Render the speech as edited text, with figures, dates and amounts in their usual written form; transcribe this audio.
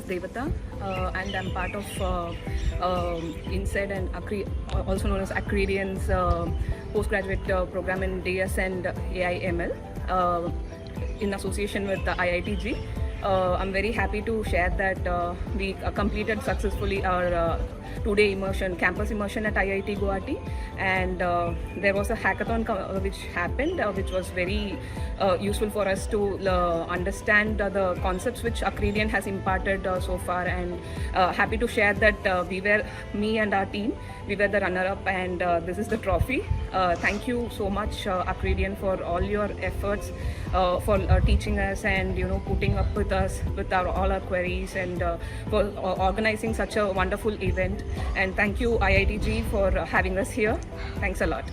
Devatha, and I'm part of INSEAD and also known as Accredian's postgraduate program in DS and AI/ML in association with the IIT. I'm very happy to share that we completed successfully our two-day immersion, campus immersion at IIT Guwahati, and there was a hackathon which happened, which was very useful for us to understand the concepts which Accredian has imparted so far, and happy to share that me and our team, we were the runner-up, and this is the trophy. Thank you so much, Accredian, for all your efforts, for teaching us and putting up with us with all our queries, and for organizing such a wonderful event. And thank you, IITG, for having us here. Thanks a lot.